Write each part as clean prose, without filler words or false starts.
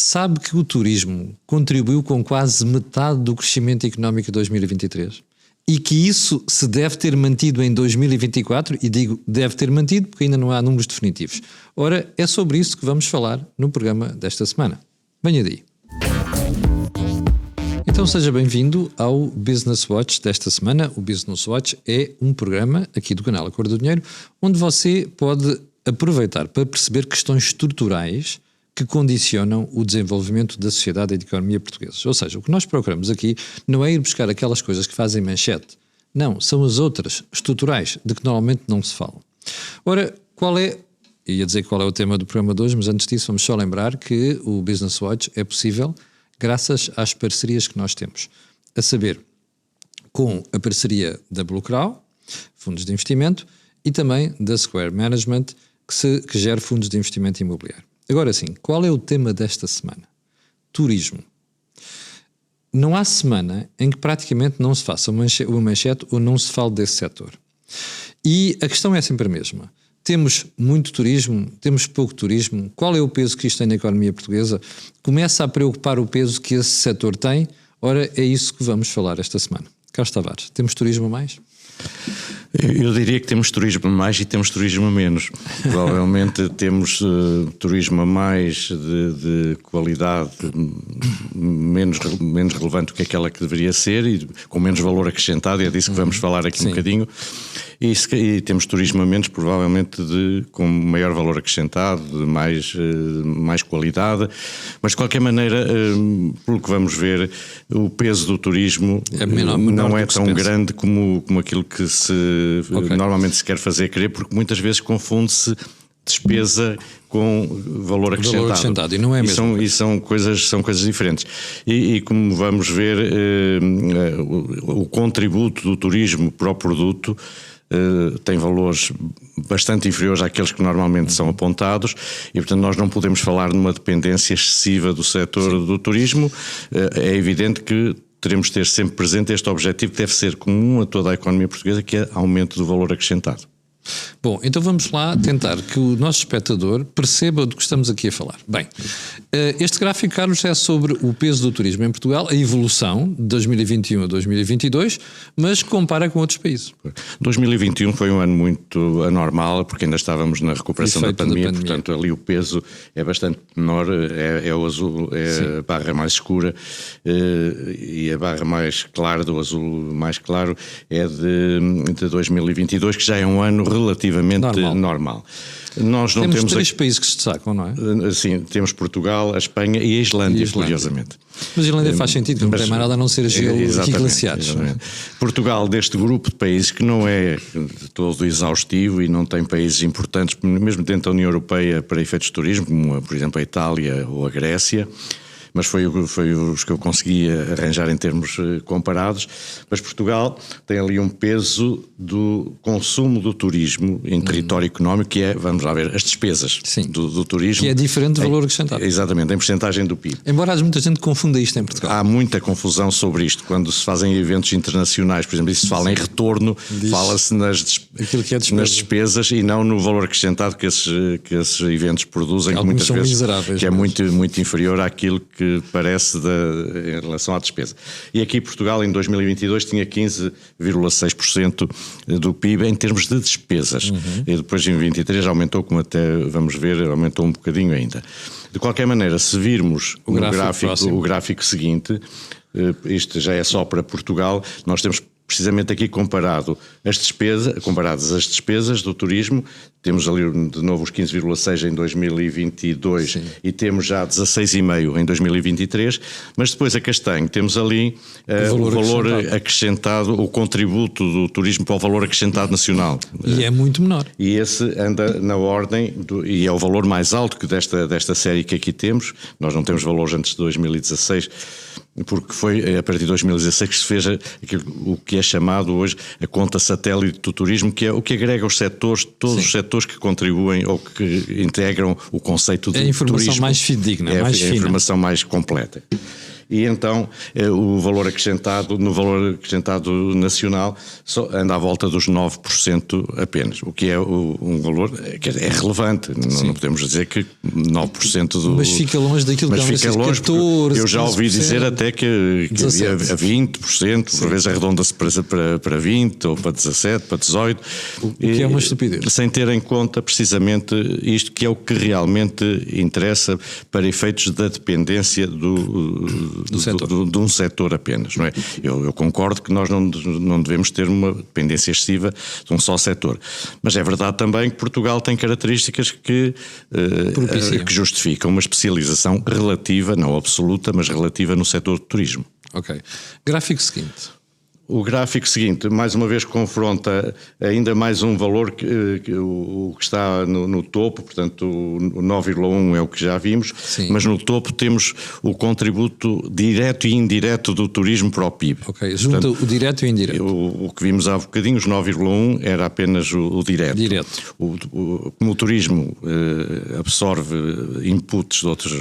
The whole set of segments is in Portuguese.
sabe que o turismo contribuiu com quase metade do crescimento económico de 2023? E que isso se deve ter mantido em 2024, e digo deve ter mantido porque ainda não há números definitivos. Ora, é sobre isso que vamos falar no programa desta semana. Venha daí. Então seja bem-vindo ao Business Watch desta semana. O Business Watch é um programa aqui do canal A Cor do Dinheiro, onde você pode aproveitar para perceber questões estruturais que condicionam o desenvolvimento da sociedade e da economia portuguesas. Ou seja, o que nós procuramos aqui não é ir buscar aquelas coisas que fazem manchete. Não, são as outras, estruturais, de que normalmente não se fala. Ora, ia dizer qual é o tema do programa de hoje, mas antes disso vamos só lembrar que o Business Watch é possível graças às parcerias que nós temos. A saber, com a parceria da Blue Crow, fundos de investimento, e também da Square Management, que gera fundos de investimento imobiliário. Agora sim, qual é o tema desta semana? Turismo. Não há semana em que praticamente não se faça uma manchete ou não se fale desse setor. E a questão é sempre a mesma. Temos muito turismo, temos pouco turismo. Qual é o peso que isto tem na economia portuguesa? Começa a preocupar o peso que esse setor tem. Ora, é isso que vamos falar esta semana. Carlos Tavares, temos turismo a mais? Eu diria que temos turismo a mais e temos turismo a menos. Provavelmente temos turismo a mais de qualidade menos relevante do que aquela que deveria ser e com menos valor acrescentado, e é disso que vamos falar aqui um bocadinho. E temos turismo a menos, provavelmente com maior valor acrescentado, de mais qualidade, mas de qualquer maneira, pelo que vamos ver, o peso do turismo não é tão grande como aquilo que normalmente se quer fazer crer, porque muitas vezes confunde-se despesa com valor acrescentado. E não é mesmo. E são coisas diferentes. E como vamos ver, o contributo do turismo para o produto tem valores bastante inferiores àqueles que normalmente são apontados, e portanto nós não podemos falar numa dependência excessiva do setor do turismo. É evidente que teremos de ter sempre presente este objetivo que deve ser comum a toda a economia portuguesa, que é aumento do valor acrescentado. Bom, então vamos lá tentar que o nosso espectador perceba do que estamos aqui a falar. Bem, este gráfico, Carlos, é sobre o peso do turismo em Portugal, a evolução de 2021 a 2022, mas compara com outros países. 2021 foi um ano muito anormal, porque ainda estávamos na recuperação da pandemia, portanto ali o peso é bastante menor, é o azul, é a barra mais escura, e a barra mais clara, do azul mais claro, é de 2022, que já é um ano relativamente normal. Nós não temos três países que se destacam, não é? Sim, temos Portugal, a Espanha e a Islândia, curiosamente. Mas a Islândia faz sentido, não tem mais nada a não ser gelo e glaciares. Portugal, deste grupo de países, que não é todo exaustivo e não tem países importantes, mesmo dentro da União Europeia, para efeitos de turismo, como por exemplo a Itália ou a Grécia, mas foi os que eu consegui arranjar em termos comparados. Mas Portugal tem ali um peso do consumo do turismo em território económico, que é, vamos lá ver, as despesas do turismo. Que é diferente do valor acrescentado. Exatamente, em percentagem do PIB. Embora muita gente confunda isto em Portugal. Há muita confusão sobre isto. Quando se fazem eventos internacionais, por exemplo, e se fala em retorno, fala-se nas despesas e não no valor acrescentado que esses eventos produzem, que muitas vezes que é muito inferior àquilo que parece em relação à despesa. E aqui Portugal em 2022 tinha 15,6% do PIB em termos de despesas. E depois em 2023 aumentou, como até vamos ver, aumentou um bocadinho ainda. De qualquer maneira, se virmos o gráfico seguinte, isto já é só para Portugal, nós temos precisamente aqui comparadas as despesas do turismo, temos ali de novo os 15,6 em 2022 e temos já 16,5 em 2023, mas depois a castanho temos ali o valor acrescentado, o contributo do turismo para o valor acrescentado nacional. E é muito menor. E esse anda na ordem, e é o valor mais alto que desta série que aqui temos. Nós não temos valores antes de 2016, porque foi a partir de 2016 que se fez o que é chamado hoje a conta satélite do turismo, que é o que agrega os setores, todos os setores que contribuem ou que integram o conceito de turismo. É a informação mais fidedigna, mais fina. É a informação mais completa. e então o valor acrescentado, no valor acrescentado nacional, só anda à volta dos 9% apenas, o que é um valor que é relevante. Não podemos dizer que 9% do... Mas fica longe daquilo que é 14%. Eu já ouvi dizer até que havia 20%, por vezes arredonda-se para 20% ou para 17%, para 18%. O que é uma estupidez. Sem ter em conta precisamente isto, que é o que realmente interessa para efeitos da dependência de um setor apenas. Não é? Eu concordo que nós não devemos ter uma dependência excessiva de um só setor. Mas é verdade também que Portugal tem características que justificam uma especialização relativa, não absoluta, mas relativa no setor do turismo. Ok. Gráfico seguinte. O gráfico seguinte, mais uma vez, confronta ainda mais um valor o que está no topo, portanto o 9,1 é o que já vimos, Sim. Mas no topo temos o contributo direto e indireto do turismo para o PIB. Ok, junta o direto e o indireto. O que vimos há bocadinho, os 9,1 era apenas o direto. Como o turismo absorve inputs de outros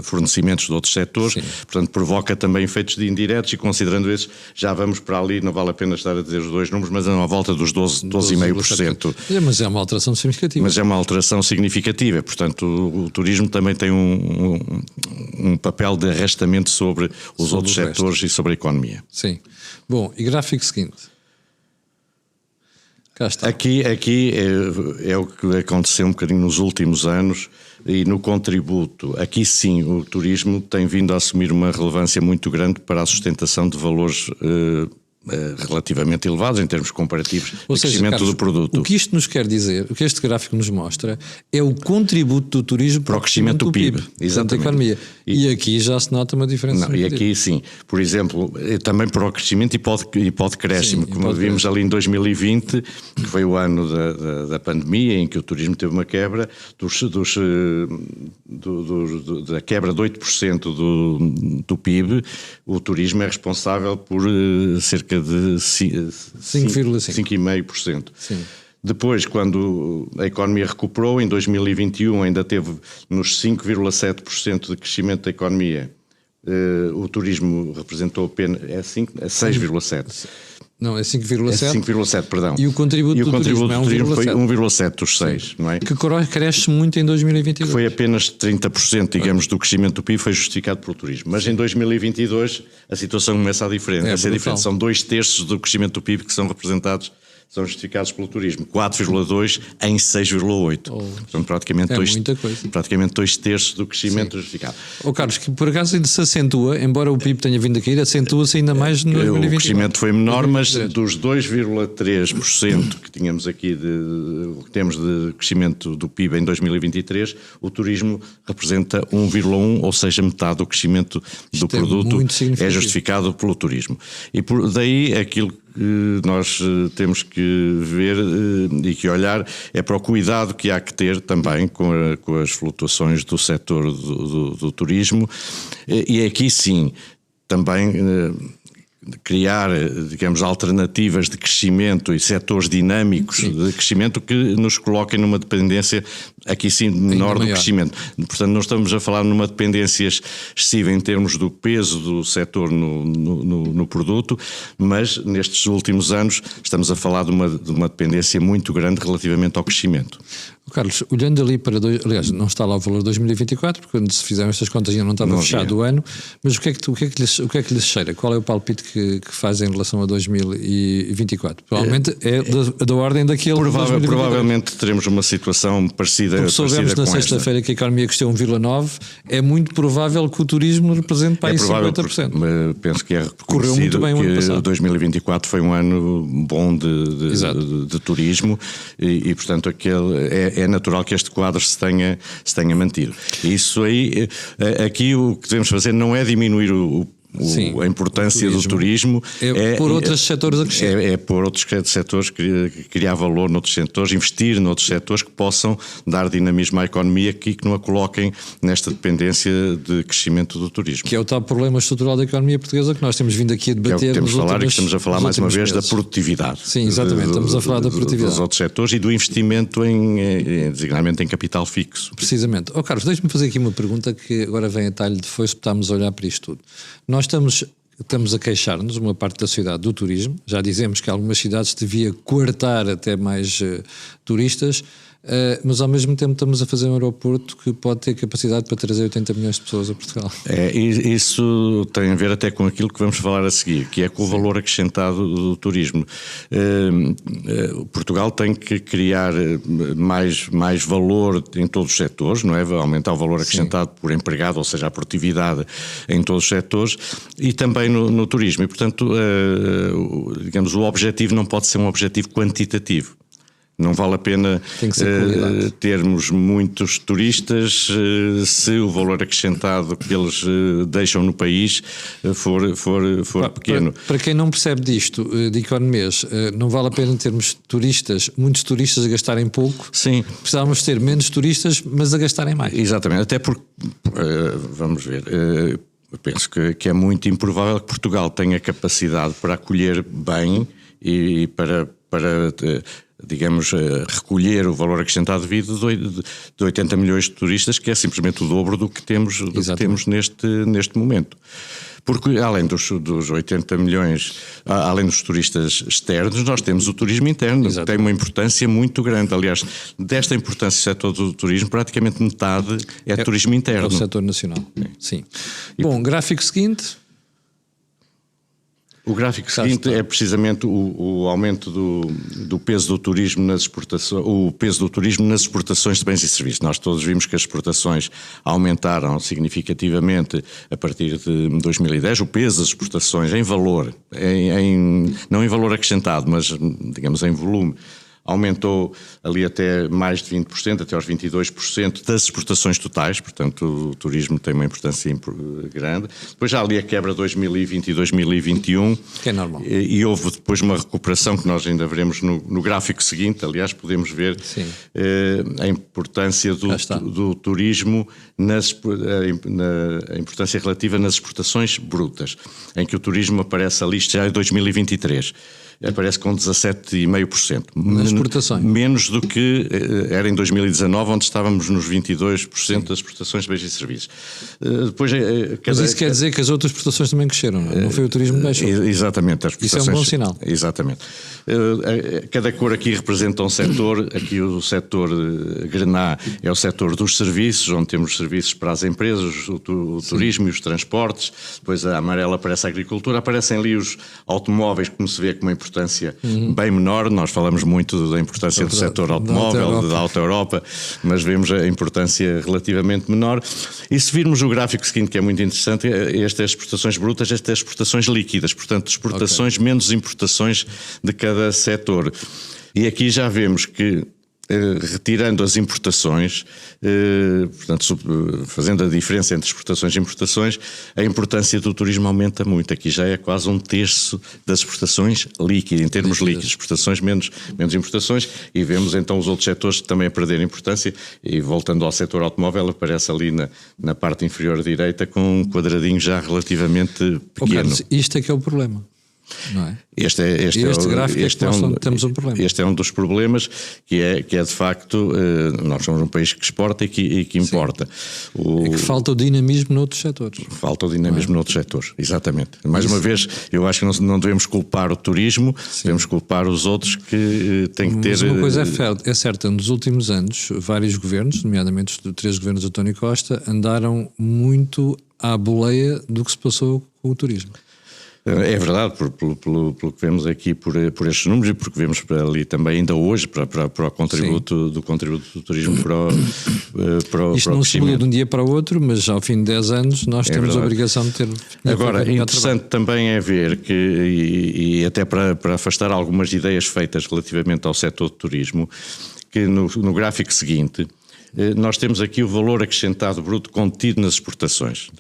fornecimentos de outros setores, sim. Portanto provoca também efeitos de indiretos, e considerando esses, já vamos para ali, não vale a pena estar a dizer os dois números, mas é à volta dos 12,5%. Mas é uma alteração significativa. Mas é uma alteração significativa, portanto o turismo também tem um papel de arrastamento sobre os outros setores e sobre a economia. Sim. Bom, e gráfico seguinte? Cá está. Aqui é o que aconteceu um bocadinho nos últimos anos, e no contributo, aqui sim o turismo tem vindo a assumir uma relevância muito grande para a sustentação de valores relativamente elevados em termos comparativos de crescimento, Carlos, do produto. O que isto nos quer dizer, o que este gráfico nos mostra, é o contributo do turismo para o crescimento do PIB, exatamente, da economia. E aqui já se nota uma diferença. Não, e aqui sim, por exemplo, também para o crescimento e pode crescimento, como vimos ali em 2020, que foi o ano da pandemia, em que o turismo teve uma quebra da quebra de 8% do PIB. O turismo é responsável por cerca de 5,5%. Depois, quando a economia recuperou, em 2021 ainda teve nos 5,7% de crescimento da economia. O turismo representou apenas 6,7%. Não, é 5,7%. É 5,7%, perdão. E o contributo do turismo foi 1,7% dos 6%, não é? Que cresce muito em 2022. Foi apenas 30%, digamos, do crescimento do PIB foi justificado pelo turismo. Mas em 2022 a situação começa a ser diferente. São 2/3 do crescimento do PIB que são justificados pelo turismo, 4,2% em 6,8%. Então, praticamente muita coisa. Praticamente 2/3 do crescimento justificado. Carlos, que por acaso ainda se acentua, embora o PIB tenha vindo a cair, acentua-se ainda mais no 2022. O crescimento foi menor, mas dos 2,3% que tínhamos aqui que temos de crescimento do PIB em 2023, o turismo representa 1,1%, ou seja, metade do crescimento do produto é justificado pelo turismo. E daí aquilo que nós temos que ver e que olhar é para o cuidado que há que ter também com as flutuações do setor do turismo, e aqui sim também criar, digamos, alternativas de crescimento e setores dinâmicos de crescimento que nos coloquem numa dependência, aqui sim, menor do crescimento. Portanto, não estamos a falar numa dependência excessiva em termos do peso do setor no produto, mas nestes últimos anos estamos a falar de uma dependência muito grande relativamente ao crescimento. Carlos, olhando ali para... Aliás, não está lá o valor de 2024, porque quando se fizeram estas contas ainda não estava fechado o ano, mas o que é que lhes cheira? Qual é o palpite que faz em relação a 2024? Provavelmente é da ordem daquele... Provavelmente teremos uma situação parecida. Porque soubemos na sexta-feira que a economia cresceu 1,9%, é muito provável que o turismo represente para aí 50%. Penso que correu muito bem o ano passado. 2024 foi um ano bom de turismo e portanto, é natural que este quadro se tenha mantido. Isso aí, aqui o que devemos fazer não é diminuir A importância do turismo é pôr outros setores a crescer. É pôr outros setores, criar valor noutros setores, investir noutros setores que possam dar dinamismo à economia e que não a coloquem nesta dependência de crescimento do turismo. Que é o tal problema estrutural da economia portuguesa que nós temos vindo aqui a debater. Que é o que temos a falar e que estamos a falar mais uma vez da produtividade. Sim, exatamente, estamos a falar da produtividade. Dos outros setores e do investimento designadamente em capital fixo. Precisamente. Carlos, deixa-me fazer aqui uma pergunta que agora vem a talho de foice, estamos a olhar para isto tudo. Nós estamos a queixar-nos, uma parte da sociedade, do turismo. Já dizemos que algumas cidades devia coartar até mais turistas, mas ao mesmo tempo estamos a fazer um aeroporto que pode ter capacidade para trazer 80 milhões de pessoas a Portugal. Isso tem a ver até com aquilo que vamos falar a seguir, que é com o valor acrescentado do turismo. Portugal tem que criar mais valor em todos os setores, não é? Aumentar o valor acrescentado por empregado, ou seja, a produtividade em todos os setores e também no turismo. E, portanto, digamos, o objetivo não pode ser um objetivo quantitativo. Não vale a pena termos muitos turistas se o valor acrescentado que eles deixam no país for pequeno. Para quem não percebe disto, de economias, não vale a pena termos muitos turistas a gastarem pouco. Sim. Precisávamos ter menos turistas, mas a gastarem mais. Exatamente, até porque, vamos ver, eu penso que é muito improvável que Portugal tenha capacidade para acolher bem e para digamos, recolher o valor acrescentado devido de 80 milhões de turistas, que é simplesmente o dobro do que temos neste momento. Porque além dos 80 milhões, além dos turistas externos, nós temos o turismo interno, que tem uma importância muito grande. Aliás, desta importância do setor do turismo, praticamente metade é turismo interno. É o setor nacional, sim. Bom, gráfico seguinte... O gráfico seguinte é precisamente o aumento do peso do turismo nas exportações, o peso do turismo nas exportações de bens e serviços. Nós todos vimos que as exportações aumentaram significativamente a partir de 2010. O peso das exportações em valor, não em valor acrescentado, mas digamos em volume, aumentou ali até mais de 20%, até aos 22% das exportações totais, portanto o turismo tem uma importância grande. Depois já ali a quebra 2020 e 2021. Que é normal. E houve depois uma recuperação que nós ainda veremos no gráfico seguinte, aliás podemos ver a importância do turismo, a importância relativa nas exportações brutas, em que o turismo aparece ali, isto já é 2023. Aparece com 17,5%. Nas exportações. Menos do que era em 2019, onde estávamos nos 22% das exportações de bens e serviços. Mas isso quer dizer que as outras exportações também cresceram, não é? Não foi o turismo que deixou. Exatamente. Isso é um bom sinal. Exatamente. Cada cor aqui representa um setor. Aqui o setor grená é o setor dos serviços, onde temos serviços para as empresas, o turismo e os transportes. Depois a amarela aparece a agricultura. Aparecem ali os automóveis, como se vê, com uma importância bem menor. Nós falamos muito da importância do setor automóvel, da Auto Europa, mas vemos a importância relativamente menor. E se virmos o gráfico seguinte, que é muito interessante, estas exportações brutas, estas exportações líquidas, portanto exportações menos importações de cada setor. E aqui já vemos que retirando as importações, portanto, fazendo a diferença entre exportações e importações, a importância do turismo aumenta muito. Aqui já é quase 1/3 das exportações líquidas, em termos líquidos, exportações menos importações, e vemos então os outros setores também a perder importância. E voltando ao setor automóvel, aparece ali na parte inferior direita com um quadradinho já relativamente pequeno. Carlos, isto é que é o problema. Não é? Este gráfico temos um problema. Este é um dos problemas que é de facto, nós somos um país que exporta e que importa. É que falta o dinamismo noutros setores. Falta o dinamismo noutros setores, exatamente. Mais uma vez, eu acho que não devemos culpar o turismo, devemos culpar os outros que têm que ter... Mas uma coisa é certa, nos últimos anos, vários governos, nomeadamente os 3 governos de António Costa, andaram muito à boleia do que se passou com o turismo. É verdade, pelo que vemos aqui por estes números e porque vemos para ali também ainda hoje para o contributo do turismo para o Isto não se muda de um dia para o outro, mas ao fim de 10 anos nós temos a obrigação de ter... Agora, interessante também é ver que, e até para afastar algumas ideias feitas relativamente ao setor do turismo, que no gráfico seguinte nós temos aqui o valor acrescentado bruto contido nas exportações.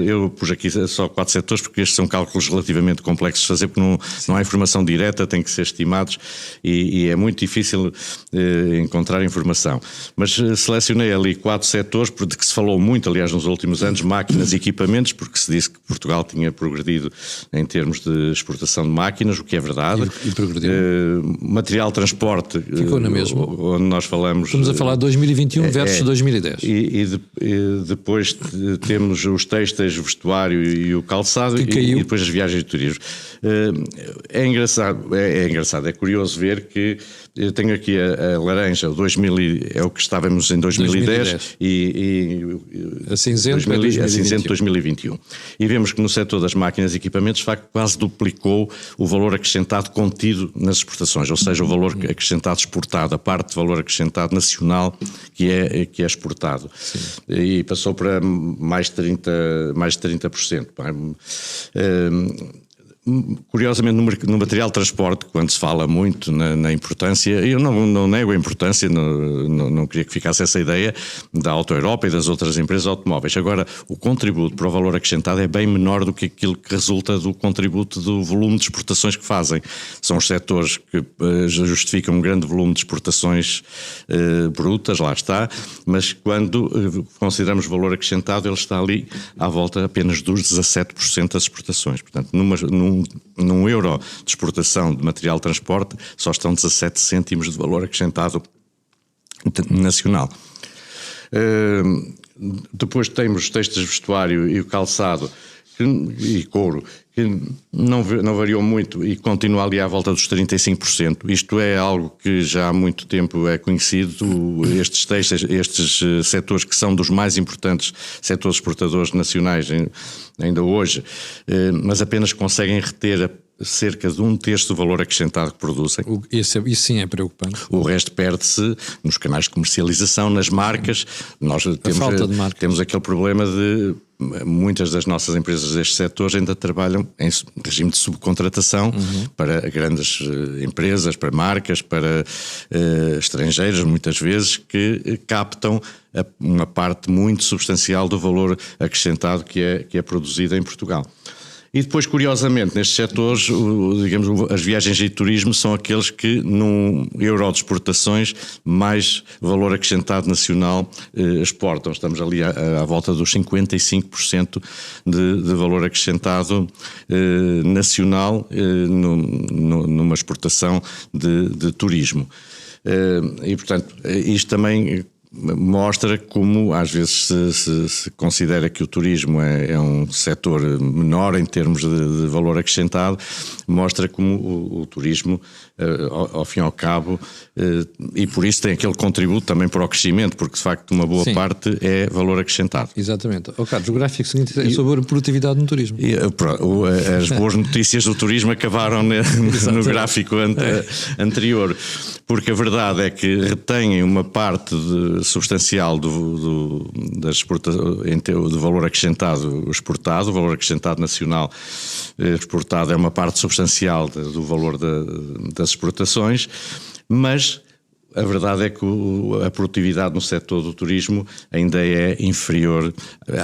Eu pus aqui só 4 setores, porque estes são cálculos relativamente complexos de fazer, porque não há informação direta, tem que ser estimados e é muito difícil encontrar informação. Mas selecionei ali 4 setores, de que se falou muito, aliás, nos últimos anos: máquinas e equipamentos, porque se disse que Portugal tinha progredido em termos de exportação de máquinas, o que é verdade. E progrediu. Material, transporte, ficou na mesma. Onde nós falamos... Estamos a falar de 2021 versus 2010. E depois temos os têxteis, o vestuário e o calçado, e depois as viagens de turismo. É engraçado, é curioso ver que eu tenho aqui a laranja, o 2000, é o que estávamos em 2010 e a cinzento 2021. E vemos que no setor das máquinas e equipamentos, de facto, quase duplicou o valor acrescentado contido nas exportações, ou seja, o valor acrescentado exportado, a parte de valor acrescentado nacional que é exportado. Sim. E passou para mais de 30%. Curiosamente, no material de transporte, quando se fala muito na importância, eu não nego a importância, não queria que ficasse essa ideia da Auto Europa e das outras empresas automóveis. Agora, o contributo para o valor acrescentado é bem menor do que aquilo que resulta do contributo do volume de exportações que fazem. São os setores que justificam um grande volume de exportações brutas, lá está, mas quando consideramos valor acrescentado, ele está ali à volta apenas dos 17% das exportações. Portanto, num euro de exportação de material de transporte, só estão 17 cêntimos de valor acrescentado nacional. Depois temos os têxteis, vestuário e o calçado e couro, que não variou muito e continua ali à volta dos 35%. Isto é algo que já há muito tempo é conhecido. Estes têxteis, estes setores que são dos mais importantes setores exportadores nacionais ainda hoje, mas apenas conseguem reter cerca de 1/3 do valor acrescentado que produzem. Isso sim é preocupante. O resto perde-se nos canais de comercialização, nas marcas. Nós falta de marca. Temos aquele problema de muitas das nossas empresas destes setores ainda trabalham em regime de subcontratação para grandes empresas, para marcas, para estrangeiros, muitas vezes, que captam uma parte muito substancial do valor acrescentado que é produzido em Portugal. E depois, curiosamente, nestes setores, digamos, as viagens e turismo são aqueles que, num euro de exportações, mais valor acrescentado nacional exportam. Estamos ali à volta dos 55% de valor acrescentado nacional numa exportação de turismo. E, portanto, isto também mostra como às vezes se considera que o turismo é um setor menor em termos de valor acrescentado, mostra como o turismo, ao fim e ao cabo, e por isso tem aquele contributo também para o crescimento, porque de facto uma boa parte é valor acrescentado. Exatamente. Carlos, o gráfico seguinte é sobre a produtividade no turismo. As boas notícias do turismo acabaram no gráfico anterior, porque a verdade é que retêm uma parte substancial do valor acrescentado exportado. O valor acrescentado nacional exportado é uma parte substancial do valor das exportações, mas a verdade é que a produtividade no setor do turismo ainda é inferior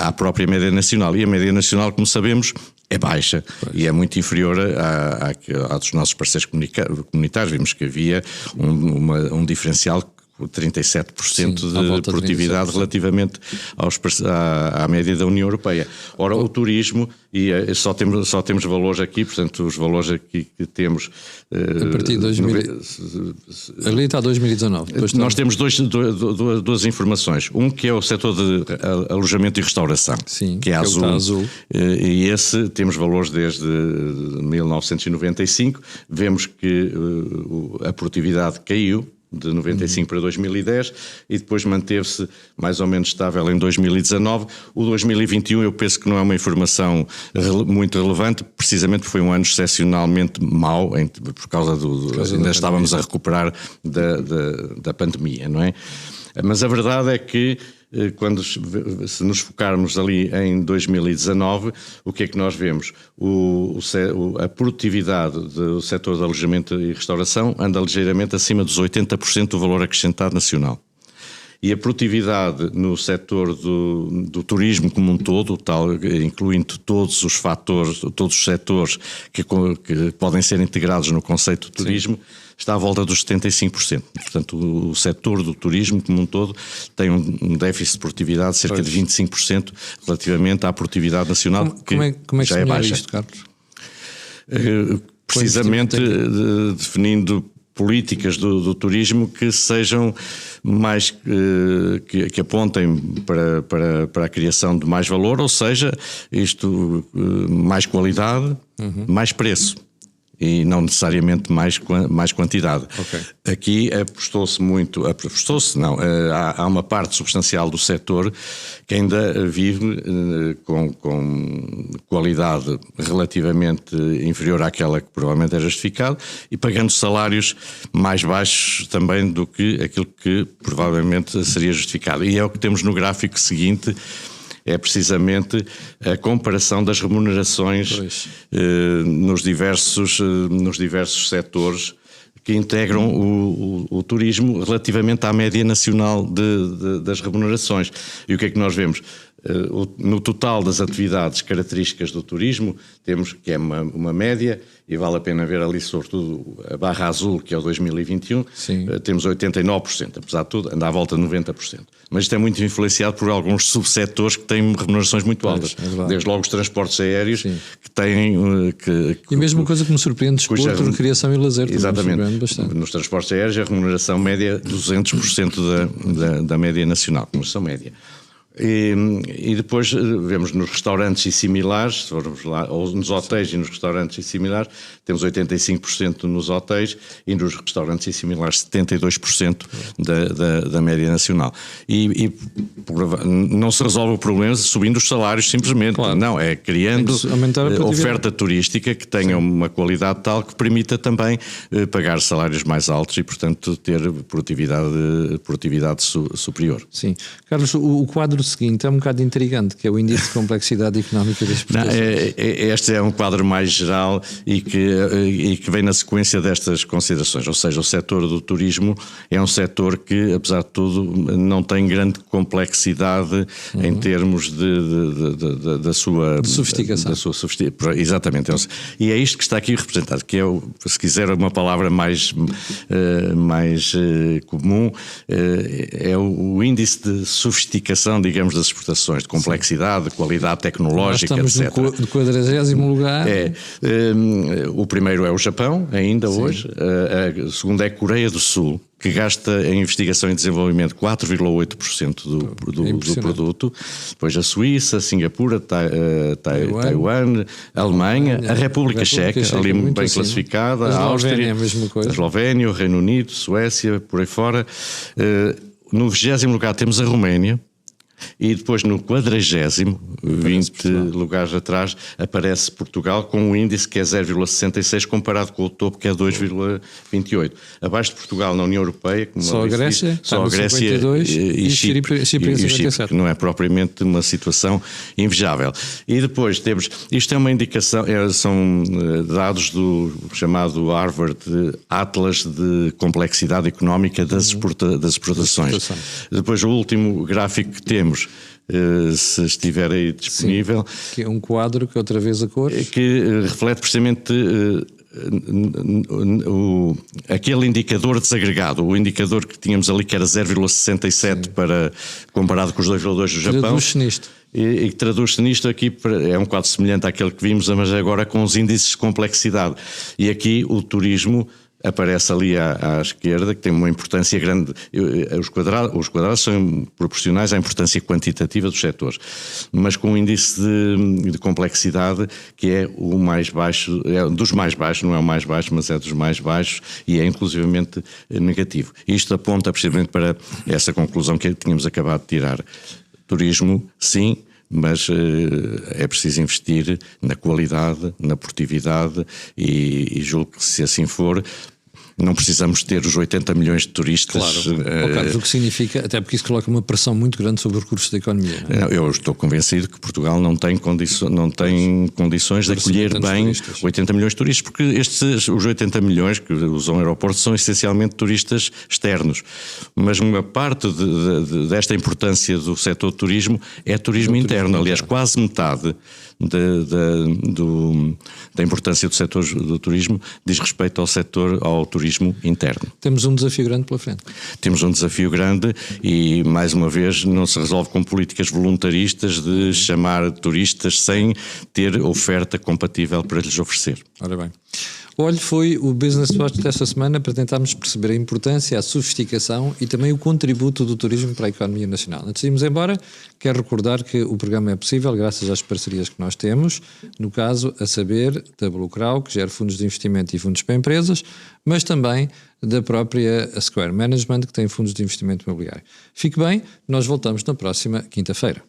à própria média nacional. E a média nacional, como sabemos, é baixa. E é muito inferior à dos nossos parceiros comunitários. Vimos que havia um diferencial 37% de produtividade relativamente à média da União Europeia. Ora, o turismo, e só temos valores aqui, portanto, os valores aqui que temos... a partir de 2000... ali está 2019. Nós temos duas informações. Um que é o setor de alojamento e restauração, sim, que é azul. E esse temos valores desde 1995. Vemos que a produtividade caiu de 95 para 2010 e depois manteve-se mais ou menos estável em 2019. O 2021 eu penso que não é uma informação muito relevante, precisamente porque foi um ano excepcionalmente mau por causa ainda estávamos a recuperar da pandemia, não é? Mas a verdade é que se nos focarmos ali em 2019, o que é que nós vemos? A produtividade do setor de alojamento e restauração anda ligeiramente acima dos 80% do valor acrescentado nacional. E a produtividade no setor do turismo como um todo, tal, incluindo todos os fatores, todos os setores que podem ser integrados no conceito de turismo, está à volta dos 75%. Portanto, o setor do turismo como um todo tem um déficit de produtividade de cerca de 25% relativamente à produtividade nacional, como é que já é baixa. Isto, Carlos? Precisamente definindo políticas do turismo que sejam mais que apontem para a criação de mais valor, ou seja, mais qualidade, mais preço. E não necessariamente mais quantidade. Okay. Aqui há uma parte substancial do setor que ainda vive com qualidade relativamente inferior àquela que provavelmente é justificada e pagando salários mais baixos também do que aquilo que provavelmente seria justificado. E é o que temos no gráfico seguinte. É precisamente a comparação das remunerações nos diversos setores que integram o turismo relativamente à média nacional das remunerações. E o que é que nós vemos? No total das atividades características do turismo, temos que é uma média, e vale a pena ver ali sobretudo a barra azul, que é o 2021, temos 89%, apesar de tudo, anda à volta de 90%. Mas isto é muito influenciado por alguns subsetores que têm remunerações muito altas. Desde logo os transportes aéreos, que têm... E a mesma coisa que me surpreende, desporto, recreação e lazer. Exatamente. Nos transportes aéreos a remuneração média 200% da média nacional, remuneração média. E depois vemos nos restaurantes e similares, se formos lá, ou nos hotéis e nos restaurantes e similares, temos 85% nos hotéis e nos restaurantes e similares 72% da média nacional. E não se resolve o problema subindo os salários simplesmente, não, é criando oferta turística que tenha uma qualidade tal que permita também pagar salários mais altos e, portanto, ter produtividade superior. Sim. Carlos, o quadro seguinte é um bocado intrigante, que é o índice de complexidade económica das exportações. Este é um quadro mais geral e que vem na sequência destas considerações, ou seja, o setor do turismo é um setor que, apesar de tudo, não tem grande complexidade em termos da sua sofisticação. Exatamente. E é isto que está aqui representado, que é, se quiser uma palavra mais comum, é o índice de sofisticação, digamos, das exportações, de complexidade, de qualidade tecnológica, etc. Estamos no 40º lugar. O primeiro é o Japão, ainda hoje. A segunda é a Coreia do Sul, que gasta em investigação e desenvolvimento 4,8% do produto. Depois a Suíça, Singapura, Taiwan, a Alemanha, a República Checa, ali bem classificada, a Áustria, a Eslovénia, o Reino Unido, Suécia, por aí fora. No 20º lugar temos a Roménia. E depois no 40º, 20 lugares atrás, aparece Portugal com um índice que é 0,66 comparado com o topo que é 2,28. Abaixo de Portugal na União Europeia, como só a Grécia, e Chipre, que não é propriamente uma situação invejável. E depois temos, isto é uma indicação, são dados do chamado Harvard Atlas de Complexidade Económica das exportações. Depois o último gráfico que temos, se estiver aí disponível. Sim, que é um quadro que outra vez a cor. Que reflete precisamente aquele indicador desagregado, o indicador que tínhamos ali que era 0,67 comparado com os 2,2 do Japão. Traduz-se nisto. E traduz-se nisto aqui, é um quadro semelhante àquele que vimos, mas agora com os índices de complexidade. E aqui o turismo aparece ali à esquerda, que tem uma importância grande. Os quadrados são proporcionais à importância quantitativa dos setores, mas com um índice de complexidade que é o mais baixo, é dos mais baixos, não é o mais baixo, mas é dos mais baixos e é inclusivamente negativo. Isto aponta precisamente para essa conclusão que tínhamos acabado de tirar. Turismo, sim, mas é preciso investir na qualidade, na produtividade e julgo que, se assim for, não precisamos ter os 80 milhões de turistas. Claro, Carlos, o que significa, até porque isso coloca uma pressão muito grande sobre os recursos da economia. Não é? Eu estou convencido que Portugal não tem condições de acolher bem turistas. 80 milhões de turistas, porque os 80 milhões que usam aeroportos são essencialmente turistas externos. Mas uma parte desta importância do setor do turismo é turismo interno. Aliás, quase metade da importância do setor do turismo diz respeito ao turismo interno. Temos um desafio grande pela frente. Temos um desafio grande e, mais uma vez, não se resolve com políticas voluntaristas de chamar turistas sem ter oferta compatível para lhes oferecer. Ora bem. Olha, foi o Business Watch desta semana para tentarmos perceber a importância, a sofisticação e também o contributo do turismo para a economia nacional. Antes de irmos embora, quero recordar que o programa é possível graças às parcerias que nós temos, no caso, a saber, da Blue Crow, que gera fundos de investimento e fundos para empresas, mas também da própria Square Management, que tem fundos de investimento imobiliário. Fique bem, nós voltamos na próxima quinta-feira.